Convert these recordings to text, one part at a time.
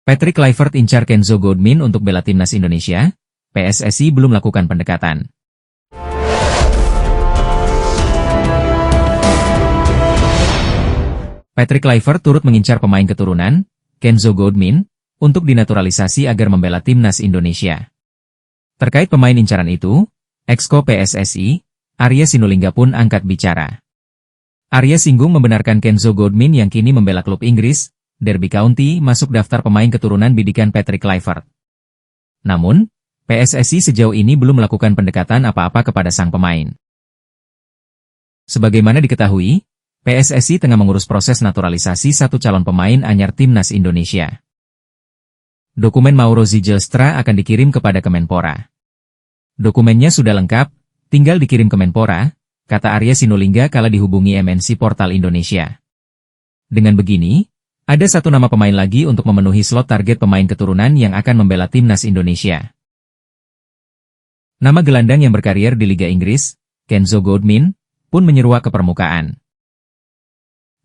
Patrick Kluivert incar Kenzo Goodmin untuk bela timnas Indonesia, PSSI belum lakukan pendekatan. Patrick Kluivert turut mengincar pemain keturunan, Kenzo Goodmin, untuk dinaturalisasi agar membela timnas Indonesia. Terkait pemain incaran itu, Exco PSSI, Arya Sinulinga pun angkat bicara. Arya singgung membenarkan Kenzo Goodmin yang kini membela klub Inggris, Derby County, masuk daftar pemain keturunan bidikan Patrick Kluivert. Namun, PSSI sejauh ini belum melakukan pendekatan apa-apa kepada sang pemain. Sebagaimana diketahui, PSSI tengah mengurus proses naturalisasi satu calon pemain anyar timnas Indonesia. Dokumen Mauro Zijlstra akan dikirim kepada Kemenpora. Dokumennya sudah lengkap, tinggal dikirim Kemenpora, kata Arya Sinulinga kala dihubungi MNC Portal Indonesia. Dengan begini, ada satu nama pemain lagi untuk memenuhi slot target pemain keturunan yang akan membela timnas Indonesia. Nama gelandang yang berkarier di Liga Inggris, Kenzo Goodmin, pun menyeruak ke permukaan.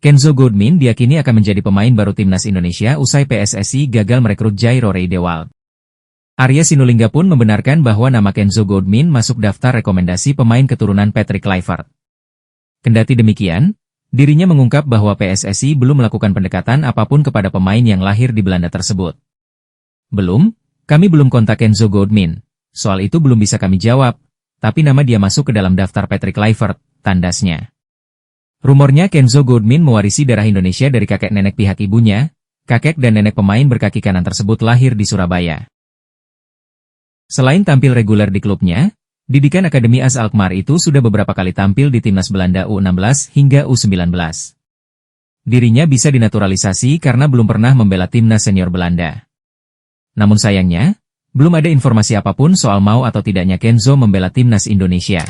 Kenzo Goodmin diyakini akan menjadi pemain baru timnas Indonesia usai PSSI gagal merekrut Jairo Riedewald. Arya Sinulinga pun membenarkan bahwa nama Kenzo Goodmin masuk daftar rekomendasi pemain keturunan Patrick Kluivert. Kendati demikian, dirinya mengungkap bahwa PSSI belum melakukan pendekatan apapun kepada pemain yang lahir di Belanda tersebut. Kami belum kontak Kenzo Goodmin. Soal itu belum bisa kami jawab, tapi nama dia masuk ke dalam daftar Patrick Kluivert, tandasnya. Rumornya Kenzo Goodmin mewarisi darah Indonesia dari kakek nenek pihak ibunya, kakek dan nenek pemain berkaki kanan tersebut lahir di Surabaya. Selain tampil reguler di klubnya, didikan Akademi AS Alkmaar itu sudah beberapa kali tampil di timnas Belanda U16 hingga U19. Dirinya bisa dinaturalisasi karena belum pernah membela timnas senior Belanda. Namun sayangnya, belum ada informasi apapun soal mau atau tidaknya Kenzo membela timnas Indonesia.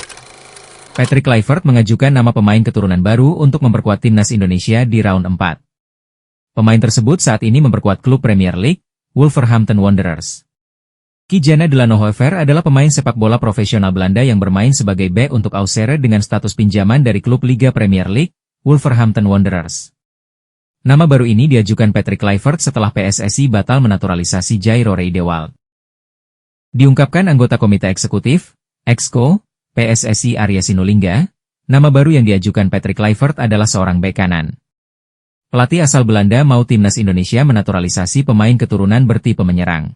Patrick Kluivert mengajukan nama pemain keturunan baru untuk memperkuat timnas Indonesia di round 4. Pemain tersebut saat ini memperkuat klub Premier League, Wolverhampton Wanderers. Kijana Delanohoever adalah pemain sepak bola profesional Belanda yang bermain sebagai bek untuk Auxerre dengan status pinjaman dari klub Liga Premier League, Wolverhampton Wanderers. Nama baru ini diajukan Patrick Kluivert setelah PSSI batal menaturalisasi Jairo Riedewald. Diungkapkan anggota Komite Eksekutif, Exco, PSSI Arya Sinulinga, nama baru yang diajukan Patrick Kluivert adalah seorang bek kanan. Pelatih asal Belanda mau timnas Indonesia menaturalisasi pemain keturunan bertipe menyerang.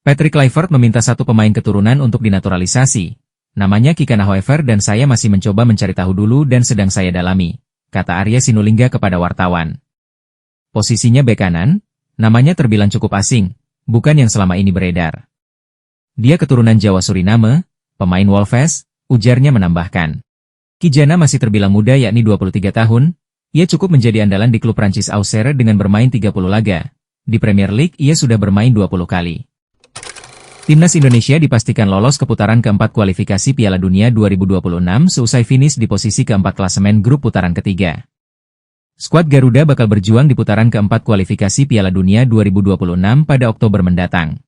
Patrick Kluivert meminta satu pemain keturunan untuk dinaturalisasi. Namanya Kijana dan saya masih mencoba mencari tahu dulu dan sedang saya dalami, kata Arya Sinulinga kepada wartawan. Posisinya bek kanan, namanya terbilang cukup asing, bukan yang selama ini beredar. Dia keturunan Jawa Suriname, pemain Wolves, ujarnya menambahkan. Kijana masih terbilang muda yakni 23 tahun, ia cukup menjadi andalan di klub Prancis Auxerre dengan bermain 30 laga. Di Premier League ia sudah bermain 20 kali. Timnas Indonesia dipastikan lolos ke putaran keempat kualifikasi Piala Dunia 2026 seusai finish di posisi keempat klasemen grup putaran ketiga. Skuad Garuda bakal berjuang di putaran keempat kualifikasi Piala Dunia 2026 pada Oktober mendatang.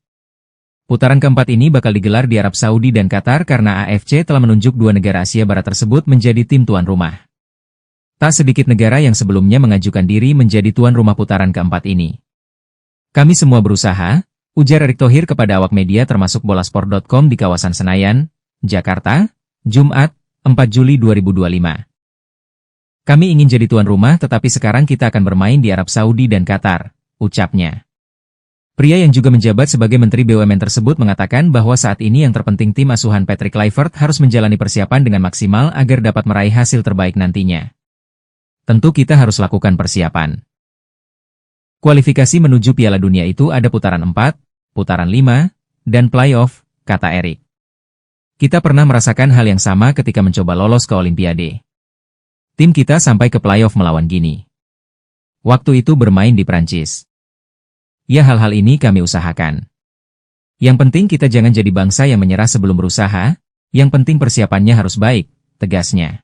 Putaran keempat ini bakal digelar di Arab Saudi dan Qatar karena AFC telah menunjuk dua negara Asia Barat tersebut menjadi tim tuan rumah. Tak sedikit negara yang sebelumnya mengajukan diri menjadi tuan rumah putaran keempat ini. Kami semua berusaha, ujar Erick Thohir kepada awak media termasuk bolasport.com di kawasan Senayan, Jakarta, Jumat, 4 Juli 2025. Kami ingin jadi tuan rumah tetapi sekarang kita akan bermain di Arab Saudi dan Qatar, ucapnya. Pria yang juga menjabat sebagai Menteri BUMN tersebut mengatakan bahwa saat ini yang terpenting tim asuhan Patrick Kluivert harus menjalani persiapan dengan maksimal agar dapat meraih hasil terbaik nantinya. Tentu kita harus lakukan persiapan. Kualifikasi menuju Piala Dunia itu ada putaran 4, putaran 5, dan playoff, kata Erick. Kita pernah merasakan hal yang sama ketika mencoba lolos ke Olimpiade. Tim kita sampai ke playoff melawan Guinea. Waktu itu bermain di Prancis. Ya hal-hal ini kami usahakan. Yang penting kita jangan jadi bangsa yang menyerah sebelum berusaha, yang penting persiapannya harus baik, tegasnya.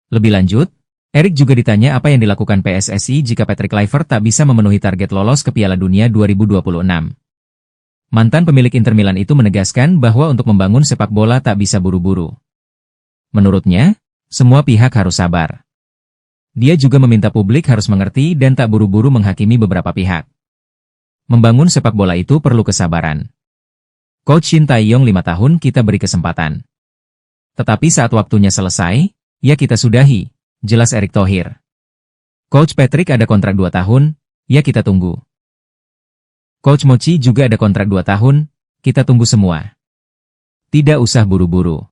Lebih lanjut, Erick juga ditanya apa yang dilakukan PSSI jika Patrick Kluivert tak bisa memenuhi target lolos ke Piala Dunia 2026. Mantan pemilik Inter Milan itu menegaskan bahwa untuk membangun sepak bola tak bisa buru-buru. Menurutnya, semua pihak harus sabar. Dia juga meminta publik harus mengerti dan tak buru-buru menghakimi beberapa pihak. Membangun sepak bola itu perlu kesabaran. Coach Shin Tae-yong 5 tahun kita beri kesempatan. Tetapi saat waktunya selesai, ya kita sudahi, jelas Erick Thohir. Coach Patrick ada kontrak 2 tahun, ya kita tunggu. Coach Mochi juga ada kontrak 2 tahun, kita tunggu semua. Tidak usah buru-buru.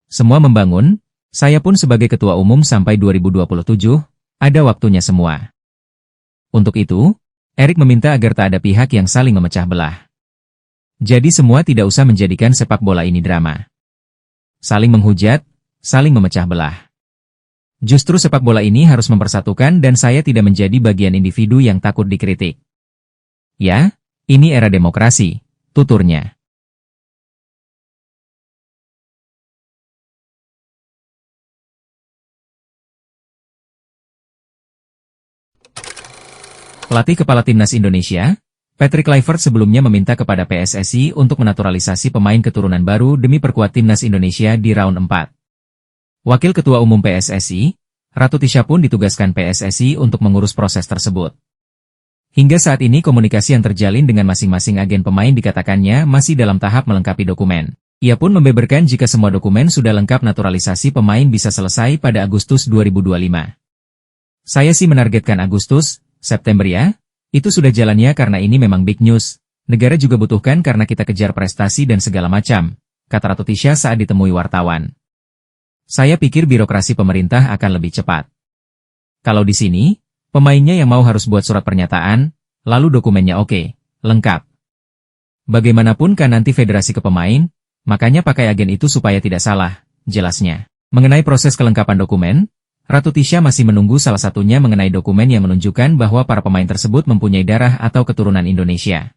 Semua membangun, saya pun sebagai ketua umum sampai 2027, ada waktunya semua. Untuk itu, Erick meminta agar tak ada pihak yang saling memecah belah. Jadi semua tidak usah menjadikan sepak bola ini drama. Saling menghujat, saling memecah belah. Justru sepak bola ini harus mempersatukan dan saya tidak menjadi bagian individu yang takut dikritik. Ya, ini era demokrasi, tuturnya. Pelatih kepala timnas Indonesia, Patrick Kluivert sebelumnya meminta kepada PSSI untuk menaturalisasi pemain keturunan baru demi perkuat timnas Indonesia di round 4. Wakil Ketua Umum PSSI, Ratu Tisha pun ditugaskan PSSI untuk mengurus proses tersebut. Hingga saat ini komunikasi yang terjalin dengan masing-masing agen pemain dikatakannya masih dalam tahap melengkapi dokumen. Ia pun membeberkan jika semua dokumen sudah lengkap naturalisasi pemain bisa selesai pada Agustus 2025. Saya sih menargetkan Agustus, September ya, itu sudah jalannya karena ini memang big news. Negara juga butuhkan karena kita kejar prestasi dan segala macam, kata Ratu Tisha saat ditemui wartawan. Saya pikir birokrasi pemerintah akan lebih cepat. Kalau di sini, pemainnya yang mau harus buat surat pernyataan, lalu dokumennya oke, lengkap. Bagaimanapun kan nanti federasi ke pemain, makanya pakai agen itu supaya tidak salah, jelasnya. Mengenai proses kelengkapan dokumen, Ratu Tisha masih menunggu salah satunya mengenai dokumen yang menunjukkan bahwa para pemain tersebut mempunyai darah atau keturunan Indonesia.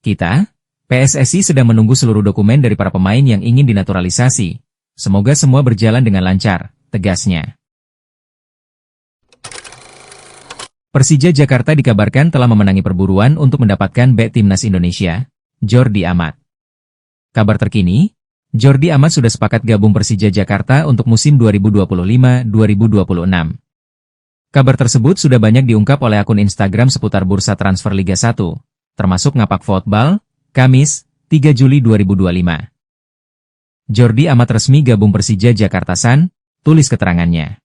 Kita, PSSI sedang menunggu seluruh dokumen dari para pemain yang ingin dinaturalisasi. Semoga semua berjalan dengan lancar, tegasnya. Persija Jakarta dikabarkan telah memenangi perburuan untuk mendapatkan bek timnas Indonesia, Jordi Amat. Kabar terkini, Jordi Amat sudah sepakat gabung Persija Jakarta untuk musim 2025-2026. Kabar tersebut sudah banyak diungkap oleh akun Instagram seputar bursa transfer Liga 1, termasuk Ngapak Football, Kamis, 3 Juli 2025. Jordi Amat resmi gabung Persija Jakarta San, tulis keterangannya.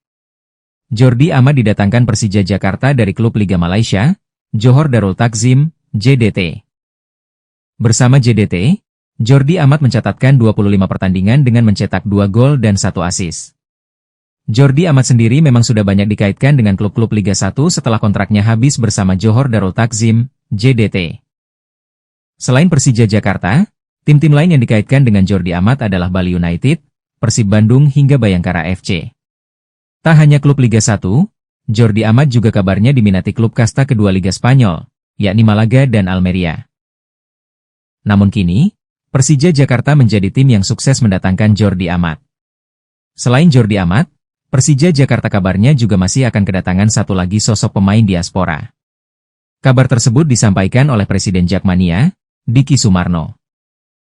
Jordi Amat didatangkan Persija Jakarta dari klub Liga Malaysia, Johor Darul Takzim, JDT. Bersama JDT, Jordi Amat mencatatkan 25 pertandingan dengan mencetak 2 gol dan 1 assist. Jordi Amat sendiri memang sudah banyak dikaitkan dengan klub-klub Liga 1 setelah kontraknya habis bersama Johor Darul Takzim, JDT. Selain Persija Jakarta, tim-tim lain yang dikaitkan dengan Jordi Amat adalah Bali United, Persib Bandung hingga Bayangkara FC. Tak hanya klub Liga 1, Jordi Amat juga kabarnya diminati klub kasta kedua Liga Spanyol, yakni Malaga dan Almeria. Namun kini, Persija Jakarta menjadi tim yang sukses mendatangkan Jordi Amat. Selain Jordi Amat, Persija Jakarta kabarnya juga masih akan kedatangan satu lagi sosok pemain diaspora. Kabar tersebut disampaikan oleh Presiden Jakmania, Diki Sumarno.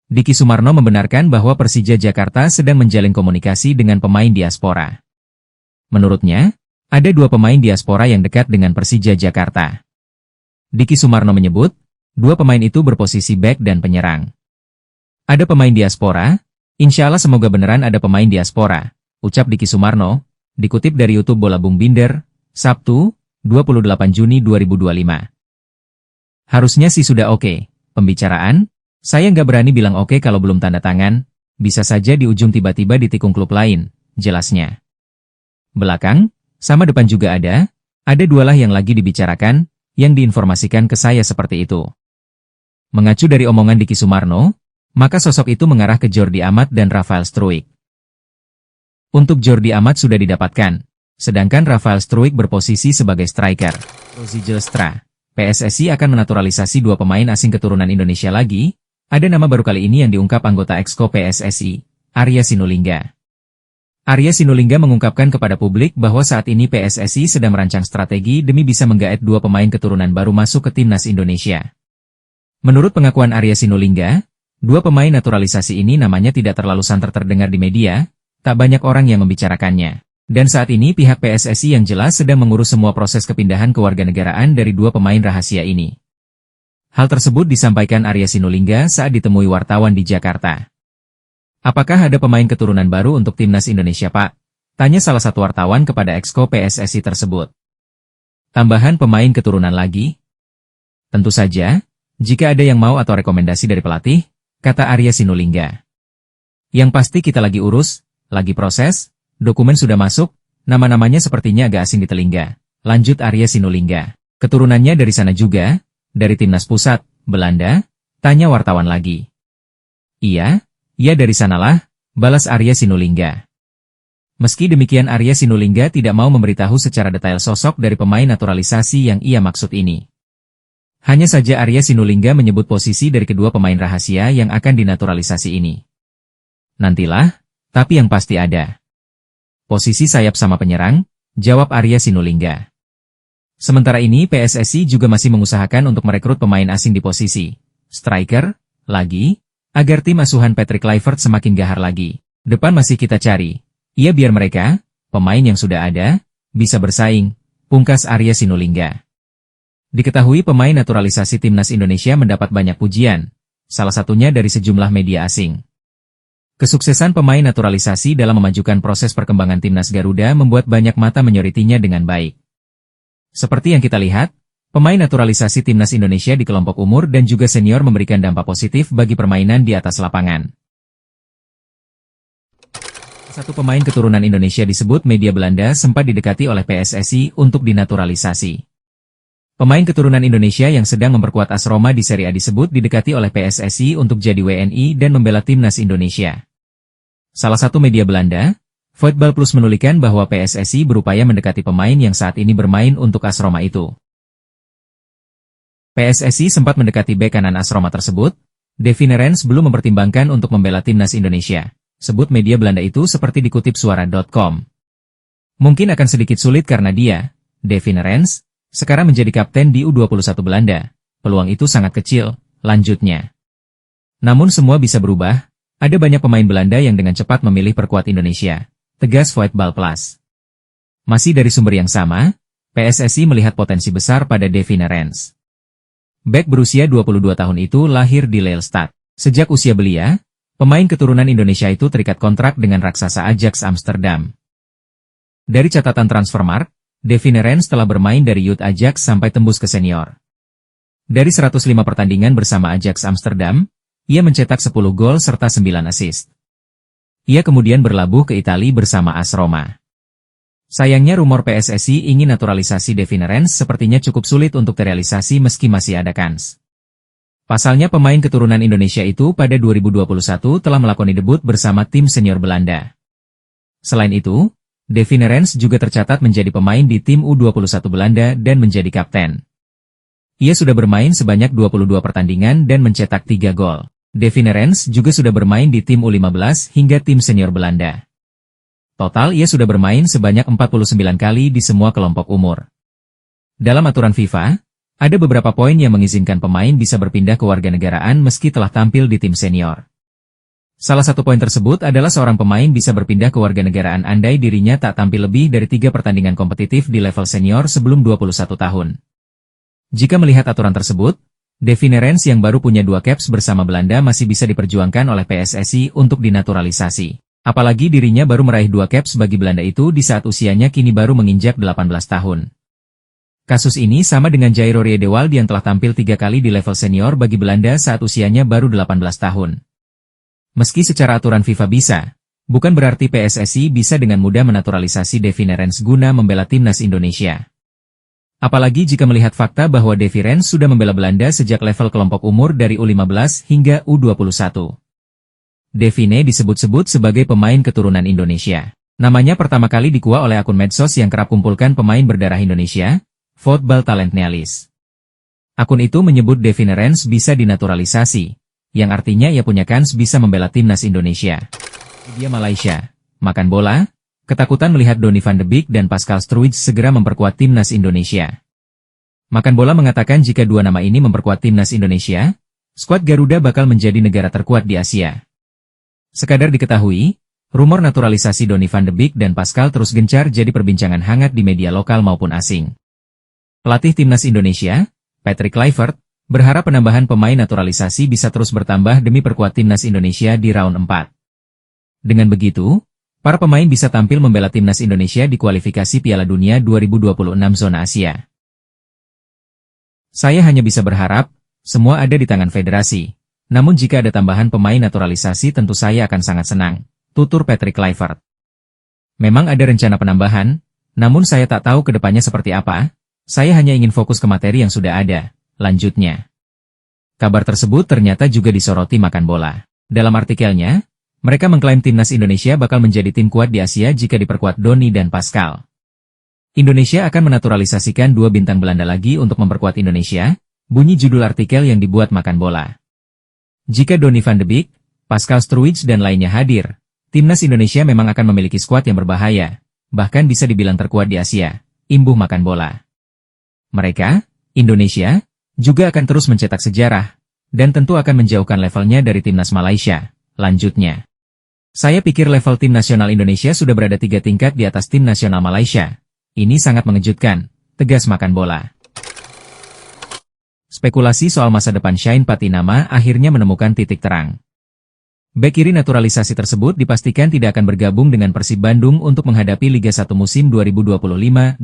Diki Sumarno membenarkan bahwa Persija Jakarta sedang menjalin komunikasi dengan pemain diaspora. Menurutnya, ada 2 pemain diaspora yang dekat dengan Persija Jakarta. Diki Sumarno menyebut, 2 pemain itu berposisi bek dan penyerang. Ada pemain diaspora? Insya Allah semoga beneran ada pemain diaspora, ucap Diki Sumarno, dikutip dari YouTube Bola Bung Binder, Sabtu, 28 Juni 2025. Harusnya sih sudah oke, pembicaraan, saya nggak berani bilang oke kalau belum tanda tangan, bisa saja di ujung tiba-tiba ditikung klub lain, jelasnya. Belakang, sama depan juga ada 2 lah yang lagi dibicarakan, yang diinformasikan ke saya seperti itu. Mengacu dari omongan Diki Sumarno, maka sosok itu mengarah ke Jordi Amat dan Rafael Struijk. Untuk Jordi Amat sudah didapatkan, sedangkan Rafael Struijk berposisi sebagai striker. Rozi Jelstra, PSSI akan menaturalisasi 2 pemain asing keturunan Indonesia lagi, ada nama baru kali ini yang diungkap anggota Exco PSSI, Arya Sinulinga. Arya Sinulinga mengungkapkan kepada publik bahwa saat ini PSSI sedang merancang strategi demi bisa menggaet 2 pemain keturunan baru masuk ke timnas Indonesia. Menurut pengakuan Arya Sinulinga, 2 pemain naturalisasi ini namanya tidak terlalu santer terdengar di media, tak banyak orang yang membicarakannya. Dan saat ini pihak PSSI yang jelas sedang mengurus semua proses kepindahan kewarganegaraan dari 2 pemain rahasia ini. Hal tersebut disampaikan Arya Sinulinga saat ditemui wartawan di Jakarta. Apakah ada pemain keturunan baru untuk timnas Indonesia, Pak? Tanya salah satu wartawan kepada Exco PSSI tersebut. Tambahan pemain keturunan lagi? Tentu saja, jika ada yang mau atau rekomendasi dari pelatih, kata Arya Sinulinga. Yang pasti kita lagi urus, lagi proses, dokumen sudah masuk, nama-namanya sepertinya agak asing di telinga. Lanjut Arya Sinulinga. Keturunannya dari sana juga? Dari timnas pusat, Belanda? Tanya wartawan lagi. Iya dari sanalah, balas Arya Sinulinga. Meski demikian Arya Sinulinga tidak mau memberitahu secara detail sosok dari pemain naturalisasi yang ia maksud ini. Hanya saja Arya Sinulinga menyebut posisi dari kedua pemain rahasia yang akan dinaturalisasi ini. Nantilah, tapi yang pasti ada. Posisi sayap sama penyerang, jawab Arya Sinulinga. Sementara ini PSSI juga masih mengusahakan untuk merekrut pemain asing di posisi striker, lagi, agar tim asuhan Patrick Kluivert semakin gahar lagi. Depan masih kita cari. Iya biar mereka, pemain yang sudah ada, bisa bersaing, pungkas Arya Sinulinga. Diketahui pemain naturalisasi timnas Indonesia mendapat banyak pujian, salah satunya dari sejumlah media asing. Kesuksesan pemain naturalisasi dalam memajukan proses perkembangan timnas Garuda membuat banyak mata menyoritinya dengan baik. Seperti yang kita lihat, pemain naturalisasi timnas Indonesia di kelompok umur dan juga senior memberikan dampak positif bagi permainan di atas lapangan. Satu pemain keturunan Indonesia disebut media Belanda sempat didekati oleh PSSI untuk dinaturalisasi. Pemain keturunan Indonesia yang sedang memperkuat AS Roma di Serie A disebut didekati oleh PSSI untuk jadi WNI dan membela timnas Indonesia. Salah satu media Belanda, Voetbal Plus menuliskan bahwa PSSI berupaya mendekati pemain yang saat ini bermain untuk AS Roma itu. PSSI sempat mendekati bek kanan AS Roma tersebut, Devi Nerens belum mempertimbangkan untuk membela timnas Indonesia. Sebut media Belanda itu seperti dikutip suara.com. Mungkin akan sedikit sulit karena dia, Devi Nerens, sekarang menjadi kapten di U21 Belanda. Peluang itu sangat kecil, lanjutnya. Namun semua bisa berubah, ada banyak pemain Belanda yang dengan cepat memilih perkuat Indonesia. Tegas Voetbal Plus. Masih dari sumber yang sama, PSSI melihat potensi besar pada Devi Nerens. Bek berusia 22 tahun itu lahir di Lelystad. Sejak usia belia, pemain keturunan Indonesia itu terikat kontrak dengan raksasa Ajax Amsterdam. Dari catatan Transfermarkt, Devi Nerens telah bermain dari youth Ajax sampai tembus ke senior. Dari 105 pertandingan bersama Ajax Amsterdam, ia mencetak 10 gol serta 9 assist. Ia kemudian berlabuh ke Italia bersama AS Roma. Sayangnya rumor PSSI ingin naturalisasi Devi Nerens sepertinya cukup sulit untuk terrealisasi meski masih ada kans. Pasalnya pemain keturunan Indonesia itu pada 2021 telah melakoni debut bersama tim senior Belanda. Selain itu, Devi Nerens juga tercatat menjadi pemain di tim U21 Belanda dan menjadi kapten. Ia sudah bermain sebanyak 22 pertandingan dan mencetak 3 gol. Devi Nerens juga sudah bermain di tim U15 hingga tim senior Belanda. Total ia sudah bermain sebanyak 49 kali di semua kelompok umur. Dalam aturan FIFA, ada beberapa poin yang mengizinkan pemain bisa berpindah kewarganegaraan meski telah tampil di tim senior. Salah satu poin tersebut adalah seorang pemain bisa berpindah kewarganegaraan andai dirinya tak tampil lebih dari 3 pertandingan kompetitif di level senior sebelum 21 tahun. Jika melihat aturan tersebut, Devi Nerens yang baru punya 2 caps bersama Belanda masih bisa diperjuangkan oleh PSSI untuk dinaturalisasi. Apalagi dirinya baru meraih 2 caps bagi Belanda itu di saat usianya kini baru menginjak 18 tahun. Kasus ini sama dengan Jairo Riedewald yang telah tampil 3 kali di level senior bagi Belanda saat usianya baru 18 tahun. Meski secara aturan FIFA bisa, bukan berarti PSSI bisa dengan mudah menaturalisasi Devi Nerens guna membela timnas Indonesia. Apalagi jika melihat fakta bahwa Devi Nerens sudah membela Belanda sejak level kelompok umur dari U15 hingga U21. Devine disebut-sebut sebagai pemain keturunan Indonesia. Namanya pertama kali dikuak oleh akun medsos yang kerap kumpulkan pemain berdarah Indonesia, Football Talent Nealis. Akun itu menyebut Devi Nerens bisa dinaturalisasi, yang artinya ia punya kans bisa membela timnas Indonesia. Dia Malaysia, makan bola, ketakutan melihat Donny van de Beek dan Pascal Struijs segera memperkuat timnas Indonesia. Makan bola mengatakan jika 2 nama ini memperkuat timnas Indonesia, skuad Garuda bakal menjadi negara terkuat di Asia. Sekadar diketahui, rumor naturalisasi Donny van de Beek dan Pascal terus gencar jadi perbincangan hangat di media lokal maupun asing. Pelatih timnas Indonesia, Patrick Kluivert, berharap penambahan pemain naturalisasi bisa terus bertambah demi perkuat timnas Indonesia di round 4. Dengan begitu, para pemain bisa tampil membela timnas Indonesia di kualifikasi Piala Dunia 2026 zona Asia. Saya hanya bisa berharap, semua ada di tangan federasi. Namun jika ada tambahan pemain naturalisasi tentu saya akan sangat senang, tutur Patrick Kluivert. Memang ada rencana penambahan, namun saya tak tahu ke depannya seperti apa, saya hanya ingin fokus ke materi yang sudah ada, lanjutnya. Kabar tersebut ternyata juga disoroti Makan Bola. Dalam artikelnya, mereka mengklaim timnas Indonesia bakal menjadi tim kuat di Asia jika diperkuat Donny dan Pascal. Indonesia akan menaturalisasikan 2 bintang Belanda lagi untuk memperkuat Indonesia, bunyi judul artikel yang dibuat Makan Bola. Jika Donny van de Beek, Pascal Struijk dan lainnya hadir, timnas Indonesia memang akan memiliki skuad yang berbahaya, bahkan bisa dibilang terkuat di Asia, imbuh Makan Bola. Mereka, Indonesia, juga akan terus mencetak sejarah, dan tentu akan menjauhkan levelnya dari timnas Malaysia, lanjutnya. Saya pikir level tim nasional Indonesia sudah berada 3 tingkat di atas tim nasional Malaysia. Ini sangat mengejutkan, tegas Makan Bola. Spekulasi soal masa depan Shane Patinama akhirnya menemukan titik terang. Bek kiri naturalisasi tersebut dipastikan tidak akan bergabung dengan Persib Bandung untuk menghadapi Liga 1 musim 2025-2026.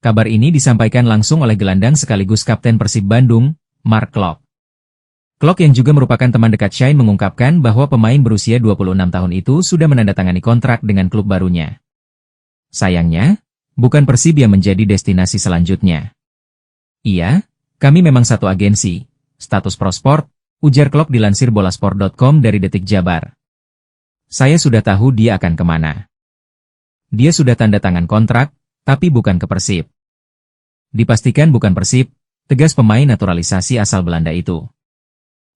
Kabar ini disampaikan langsung oleh gelandang sekaligus kapten Persib Bandung, Mark Klok. Klok yang juga merupakan teman dekat Shane mengungkapkan bahwa pemain berusia 26 tahun itu sudah menandatangani kontrak dengan klub barunya. Sayangnya, bukan Persib yang menjadi destinasi selanjutnya. Iya, kami memang satu agensi, status prosport, ujar Klok dilansir bolasport.com dari Detik Jabar. Saya sudah tahu dia akan kemana. Dia sudah tanda tangan kontrak, tapi bukan ke Persib. Dipastikan bukan Persib, tegas pemain naturalisasi asal Belanda itu.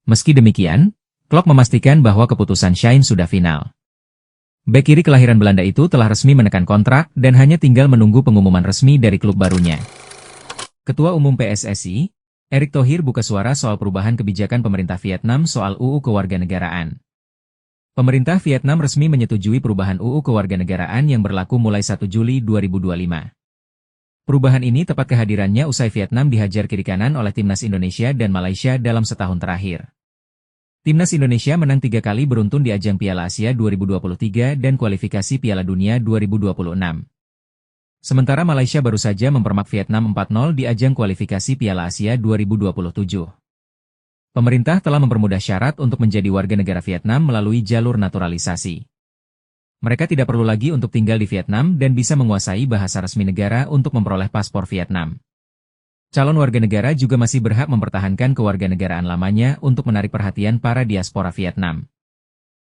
Meski demikian, Klok memastikan bahwa keputusan Shane sudah final. Bek kiri kelahiran Belanda itu telah resmi menekan kontrak dan hanya tinggal menunggu pengumuman resmi dari klub barunya. Ketua Umum PSSI, Erick Thohir buka suara soal perubahan kebijakan pemerintah Vietnam soal UU Kewarganegaraan. Pemerintah Vietnam resmi menyetujui perubahan UU Kewarganegaraan yang berlaku mulai 1 Juli 2025. Perubahan ini tepat kehadirannya usai Vietnam dihajar kiri kanan oleh timnas Indonesia dan Malaysia dalam setahun terakhir. Timnas Indonesia menang 3 kali beruntun di ajang Piala Asia 2023 dan kualifikasi Piala Dunia 2026. Sementara Malaysia baru saja mempermak Vietnam 4-0 di ajang kualifikasi Piala Asia 2027. Pemerintah telah mempermudah syarat untuk menjadi warga negara Vietnam melalui jalur naturalisasi. Mereka tidak perlu lagi untuk tinggal di Vietnam dan bisa menguasai bahasa resmi negara untuk memperoleh paspor Vietnam. Calon warga negara juga masih berhak mempertahankan kewarganegaraan lamanya untuk menarik perhatian para diaspora Vietnam.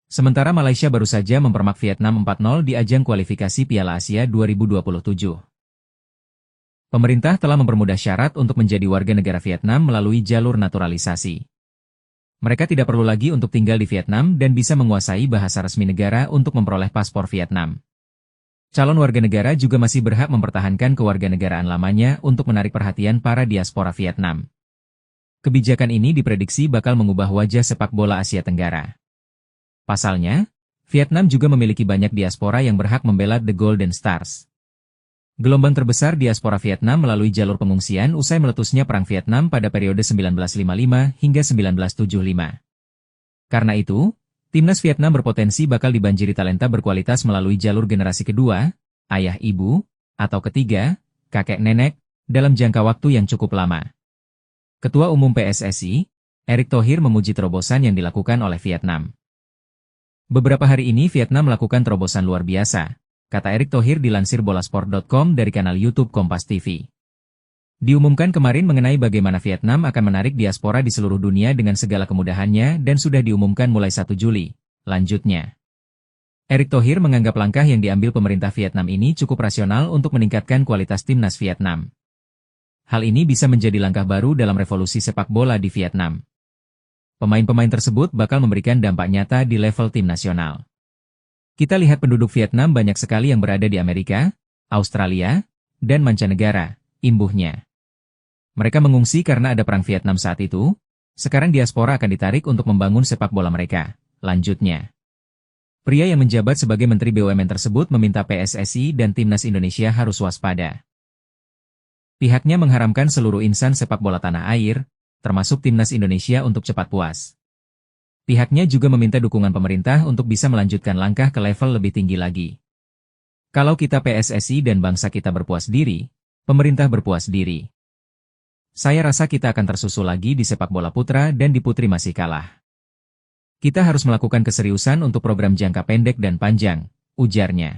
Sementara Malaysia baru saja mempermak Vietnam 4-0 di ajang kualifikasi Piala Asia 2027. Pemerintah telah mempermudah syarat untuk menjadi warga negara Vietnam melalui jalur naturalisasi. Mereka tidak perlu lagi untuk tinggal di Vietnam dan bisa menguasai bahasa resmi negara untuk memperoleh paspor Vietnam. Calon warga negara juga masih berhak mempertahankan kewarganegaraan lamanya untuk menarik perhatian para diaspora Vietnam. Kebijakan ini diprediksi bakal mengubah wajah sepak bola Asia Tenggara. Pasalnya, Vietnam juga memiliki banyak diaspora yang berhak membela The Golden Stars. Gelombang terbesar diaspora Vietnam melalui jalur pengungsian usai meletusnya Perang Vietnam pada periode 1955 hingga 1975. Karena itu, timnas Vietnam berpotensi bakal dibanjiri talenta berkualitas melalui jalur generasi kedua, ayah ibu, atau ketiga, kakek nenek, dalam jangka waktu yang cukup lama. Ketua Umum PSSI, Erick Thohir memuji terobosan yang dilakukan oleh Vietnam. Beberapa hari ini Vietnam melakukan terobosan luar biasa, kata Erick Thohir dilansir bolasport.com dari kanal YouTube Kompas TV. Diumumkan kemarin mengenai bagaimana Vietnam akan menarik diaspora di seluruh dunia dengan segala kemudahannya dan sudah diumumkan mulai 1 Juli, lanjutnya. Erick Thohir menganggap langkah yang diambil pemerintah Vietnam ini cukup rasional untuk meningkatkan kualitas timnas Vietnam. Hal ini bisa menjadi langkah baru dalam revolusi sepak bola di Vietnam. Pemain-pemain tersebut bakal memberikan dampak nyata di level tim nasional. Kita lihat penduduk Vietnam banyak sekali yang berada di Amerika, Australia, dan mancanegara, imbuhnya. Mereka mengungsi karena ada perang Vietnam saat itu, sekarang diaspora akan ditarik untuk membangun sepak bola mereka, lanjutnya. Pria yang menjabat sebagai Menteri BUMN tersebut meminta PSSI dan Timnas Indonesia harus waspada. Pihaknya mengharamkan seluruh insan sepak bola tanah air, termasuk timnas Indonesia untuk cepat puas. Pihaknya juga meminta dukungan pemerintah untuk bisa melanjutkan langkah ke level lebih tinggi lagi. Kalau kita PSSI dan bangsa kita berpuas diri, pemerintah berpuas diri. Saya rasa kita akan tersusul lagi di sepak bola putra dan di putri masih kalah. Kita harus melakukan keseriusan untuk program jangka pendek dan panjang, ujarnya.